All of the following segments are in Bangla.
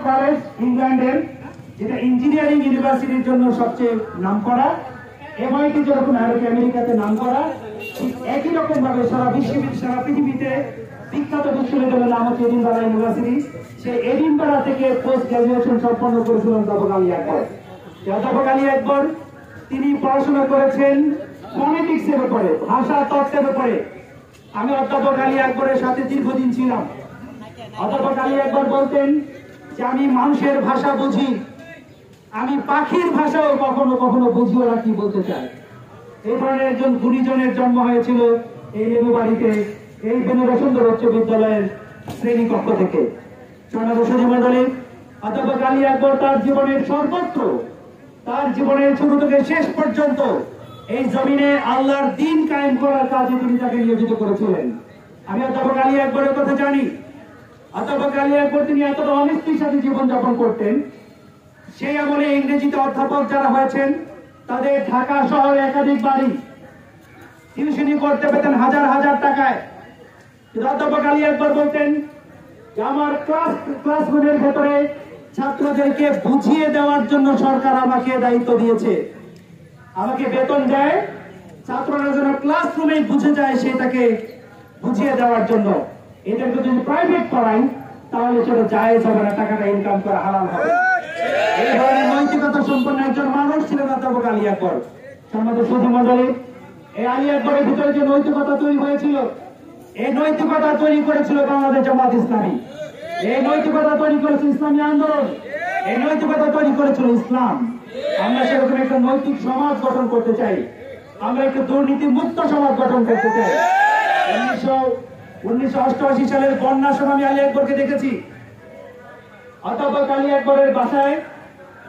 কলেজ ইংল্যান্ডের, যেটা ইঞ্জিনিয়ারিং ইউনিভার্সিটির জন্য সবচেয়ে নামকরা, এমআইটি যেরকম আমেরিকাতে নামকরা, ঠিক একই রকম ভাবে সারা পৃথিবীতে বিখ্যাত বিশ্ববিদ্যালয়ের নাম হচ্ছে এডিনবারা ইউনিভার্সিটি। সেই এডিনবারা থেকে পোস্ট গ্রাজুয়েশন সম্পন্ন করেছিলেন অধ্যাপক আলী আকবর। অধ্যাপক আলী আকবর তিনি পড়াশোনা করেছেন ফনেটিক্স এর উপরে, ভাষা তত্ত্বের উপরে। আমি অধ্যাপক আলী আকবরের সাথে দীর্ঘদিন ছিলাম। অধ্যাপক আলী আকবর বলতেন যে আমি মানুষের ভাষা বুঝি, আমি পাখির ভাষাও কখনো কখনো বুঝি ওরা কি বলতে চায়। এই ধরনের একজন গুণীজনের জন্ম হয়েছিল এই লেবুবাড়িতে, এই বেনুবসুন্দর উচ্চ বিদ্যালয়ের শ্রেণীকক্ষ থেকে। মন্ডলী, অধ্যাপক আলী আকবর তার জীবনের সর্বত্র, তার জীবনের শুরু থেকে শেষ পর্যন্ত এই জমিনে আল্লাহর দ্বীন কায়েম করার কাজে তিনি তাকে নিয়োজিত করেছিলেন। আমি অধ্যাপক আলী আকবরের কথা জানি। অধ্যাপক আলী আকবর তিনি এতটা অনিষ্টির সাথে জীবনযাপন করতেন। সেই আমলে ইংরেজিতে অধ্যাপক যারা হয়েছেন তাদের ঢাকা শহরে একাধিক বাড়ি, টিউশনি করতে পেতেন হাজার হাজার টাকায়। অধ্যাপক আলী আকবর বলতেন যে আমার ক্লাসরুমের ভেতরে ছাত্রদেরকে বুঝিয়ে দেওয়ার জন্য সরকার আমাকে দায়িত্ব দিয়েছে, আমাকে বেতন দেয় ছাত্ররা যেন ক্লাসরুমে বুঝে যায় সেটাকে বুঝিয়ে দেওয়ার জন্য। এদেরকে যদি প্রাইভেট করাই তাহলে সেটা জায়েজ হবে না, টাকাটা ইনকাম করা হালাল হবে। এই ধরনের নৈতিকতা সম্পন্ন একজন মানুষ ছিলেন অধ্যাপক আলী আকবর। আমাদের সুধী মন্ডলী, এই আলী আকবরের ভিতরে যে নৈতিকতা তৈরি হয়েছিল, এই নৈতিকতা তৈরি করেছিল বাংলাদেশ জামাত ইসলামী, এই নৈতিকতা তৈরি করেছে ইসলামী আন্দোলন, এই নৈতিকতা তৈরি করেছিল ইসলাম। আমরা সেরকম একটা নৈতিক সমাজ গঠন করতে চাই, আমরা একটা দুর্নীতি মুক্ত সমাজ গঠন করতে চাই। 1988 সালের বন্যার সময় আমি আলী আকবরকে দেখেছি। অধ্যাপক আলী আকবরের বাসায়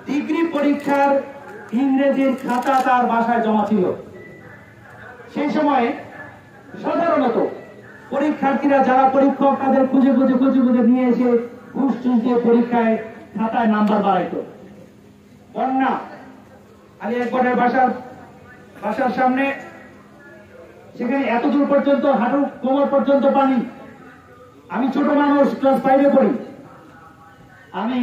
ডিগ্রি পরীক্ষার ইংরেজির খাতা তার বাসায় জমা ছিল। সেই সময়ে সাধারণত পরীক্ষার্থীরা যারা পরীক্ষক তাদের খুঁজে নিয়ে এসে ঘুষ দিয়ে পরীক্ষায় খাতায় নাম্বার বাড়াইত। বন্যা, আলী আকবরের বাসার সামনে, সেখানে এত দূর পর্যন্ত হাঁটু কোমর পর্যন্ত পানি। আমি ছোট মানুষ, ক্লাস 5-এ পড়ি। আমি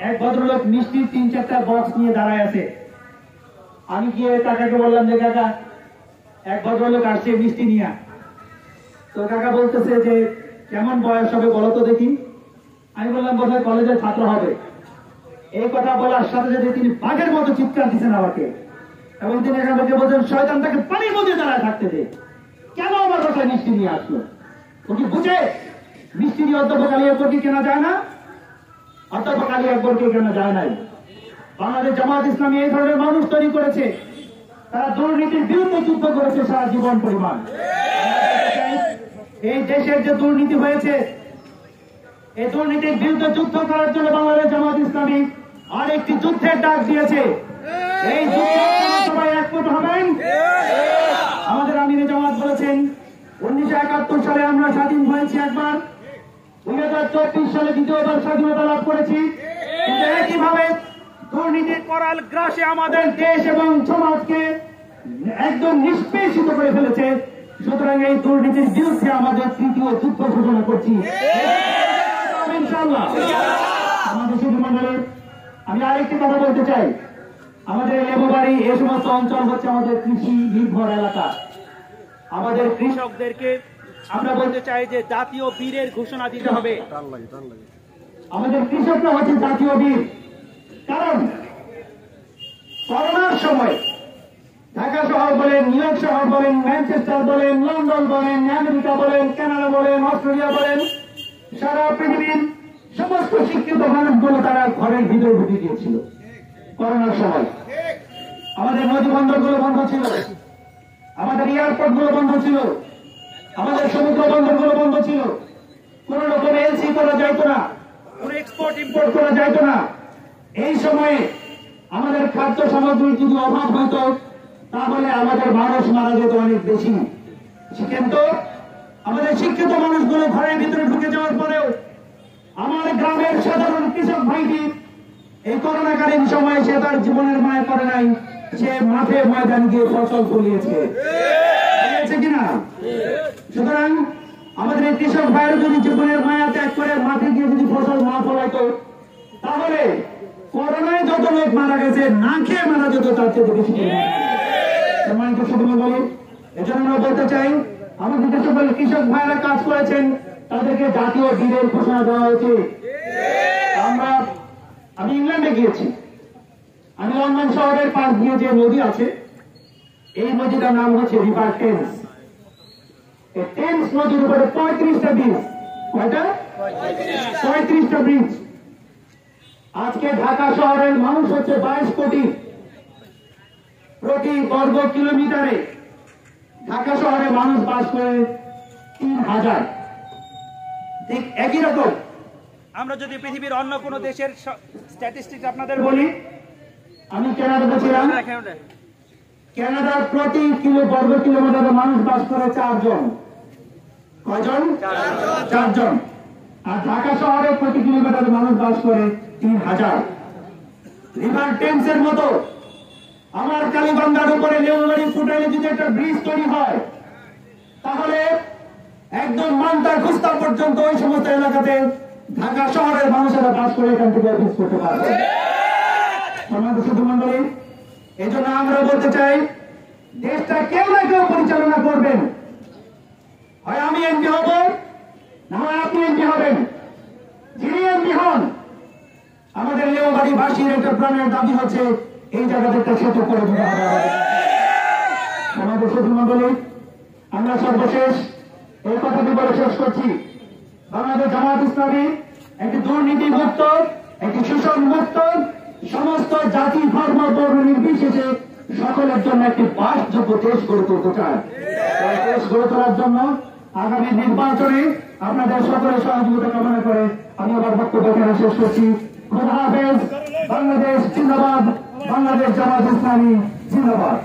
এক ভদ্রলোক মিষ্টির 3-4টা বক্স নিয়ে দাঁড়ায় আছে। আমি গিয়ে কাকাকে বললাম যে কাকা, এক ভদ্রলোক আসছে মিষ্টি নিয়ে। তো কাকা বলতেছে যে কেমন বয়স হবে বলো তো দেখি। আমি বললাম বোধহয় কলেজের ছাত্র হবে। এই কথা বলার সাথে সাথে তিনি বাঘের মতো চিৎকার দিচ্ছেন আমাকে, এবং তিনি আমাকে বলছেন শয়তান তাকে পানির মধ্যে দাঁড়ায় থাকতে দে, কেন আমার বাসায় মিষ্টি নিয়ে আসলো? ও কি বুঝে মিষ্টি নিয়ে অধ্যাপক আলী আকবরকে কেনা যায় না? অধ্যাপক আলী আকবরকে কেনা যায় নাই। বাংলাদেশ জামাত ইসলামী এই ধরনের মানুষ তৈরি করেছে, তারা দুর্নীতির বিরুদ্ধে যুদ্ধ করেছে সারা জীবন পরিমাণ। এই দেশের যে দুর্নীতি হয়েছে, এই দুর্নীতির বিরুদ্ধে যুদ্ধ করার জন্য বাংলাদেশ জামাত ইসলামী আরেকটি যুদ্ধের ডাক দিয়েছে। এই যুদ্ধে সবাই একমত হবেন। আমাদের আমিরে জামাত বলেছেন 1971 সালে আমরা স্বাধীন হয়েছি একবার, 2024 সালে দ্বিতীয়বার স্বাধীনতা লাভ করেছি। কিন্তু একইভাবে দুর্নীতির করাল গ্রাসে আমাদের দেশ এবং সমাজকে একদম নিষ্পেষিত করে ফেলেছে। সুতরাং এই দুর্নীতির বিরুদ্ধে আমাদের তৃতীয় যুদ্ধ ঘোষণা করছি ইনশাআল্লাহ। আমাদের সুধী মন্ডলী, আমি আরেকটি কথা বলতে চাই। আমাদের লেবুবাড়ি এই সমস্ত অঞ্চল হচ্ছে আমাদের কৃষি নির্ভর এলাকা। আমাদের কৃষকদেরকে আমরা বলতে চাই যে জাতীয় বীরের ঘোষণা দিতে হবে। আমাদের কৃষকরা হচ্ছে জাতীয় বীর। কারণ করোনার সময় ঢাকা শহর বলেন, নিউ ইয়র্ক শহর বলেন, ম্যানচেস্টার বলেন, লন্ডন বলেন, আমেরিকা বলেন, কানাডা বলেন, অস্ট্রেলিয়া বলেন, সারা পৃথিবীর সমস্ত শিক্ষিত মানুষগুলো তারা ঘরের ভিতরে ঢুকে গিয়েছিল করোনার সময়। আমাদের নদী বন্দরগুলো বন্ধ ছিল, আমাদের এয়ারপোর্ট গুলো বন্ধ ছিল, আমাদের সমুদ্র বন্দরগুলো বন্ধ ছিল। কোন রকম এলসি করা যাইত না, কোন এক্সপোর্ট ইম্পোর্ট করা যাইত না। এই সময়ে আমাদের খাদ্য সামগ্রীর যদি অভাব হইত তাহলে আমাদের মানুষ মারা যেত অনেক বেশি। কিন্তু আমাদের শিক্ষিত মানুষগুলো ঘরের ভিতরে ঢুকে যাওয়ার পরেও আমার গ্রামের সাধারণ কৃষক ভাইটি এই করোনাকালীন সময়ে সে তার জীবনের মায়া করে নাই, সে মাঠে ময়দান গিয়ে ফসল ফলিয়েছে কিনা। সুতরাং আমাদের এই কৃষক ভাইয়ের যদি জীবনের মায়া ত্যাগ করে মাঠে গিয়ে যদি ফসল না ফলাইতো তাহলে করোনায় যত লোক মারা গেছে না খেয়ে মারা যেত তার চেয়ে বেশি সম্মানিত সুধীমণ্ডলী, এজন্য আমরা বলতে চাই আমাদের যে সকল কৃষক ভাইরা কাজ করেছেন তাদেরকে জাতীয় বীরের ঘোষণা দেওয়া হয়েছে। আমি ইংল্যান্ডে গিয়েছি, আমি লন্ডন শহরের পাশ দিয়ে যে নদী আছে এই নদীটার নাম হচ্ছে রিভার টেমস। এই টেমস নদীর উপরে 35টা ব্রিজ। কয়টা? 35টা ব্রিজ। আজকে ঢাকা শহরের মানুষ হচ্ছে 22 কোটি। প্রতি বর্গ কিলোমিটারে ঢাকা শহরে মানুষ বাস করে 3000। ঠিক একই রকম আমরা যদি পৃথিবীর অন্য কোন দেশের স্ট্যাটিস্টিক্স আপনাদের বলি, আমি কানাডাতে ছিলাম, কানাডার প্রতি বর্গ কিলোমিটারে মানুষ বাস করে 4 জন। কয়জন? 4 জন। আর ঢাকা শহরে প্রতি কিলোমিটারে মানুষ বাস করে 3000। রিভার টেমসের মতো আমার কালীবান্ধার উপরে লেবুবাড়ি ফুটাইলে যদি একটা ব্রিজ তৈরি হয় তাহলে একদম মান্তা খুস্তা পর্যন্ত ওই সমস্ত এলাকাতে ঢাকা শহরের মানুষেরা বাস করে এখান থেকে অফিস করতে পারবে। সম্মানিত সুধীমণ্ডলী, এই জন্য আমরা বলতে চাই দেশটা কেউ না কেউ পরিচালনা করবেন। হয় আমি এমপি হব, না হয় আপনি এমপি হবেন। যিনি এমপি হন, আমাদের লেবুবাড়িবাসীর একটা প্রাণের দাবি হচ্ছে এই জায়গাতে একটা সেতু করে দিতে হবে। আমাদের সুধীমণ্ডলী, আমরা সর্বশেষ এই কথাটি বলে শেষ করছি, বাংলাদেশ জামায়াত ইসলামী একটি দুর্নীতি মুক্ত, একটি শোষণ মুক্ত, সমস্ত জাতি ধর্ম বর্ণ নির্বিশেষে সকলের জন্য একটি বাসযোগ্য দেশ গড়ে তুলতে চায়। এই দেশ গড়ে তোলার জন্য আগামী নির্বাচনে আপনাদের সকলের সহযোগিতা কামনা করে আমি আমার বক্তব্য এখানে শেষ করছি। খোদা হাফেজ। বাংলাদেশ জিন্দাবাদ। বাংলাদেশ জামায়াত ইসলামী জিন্দাবাদ।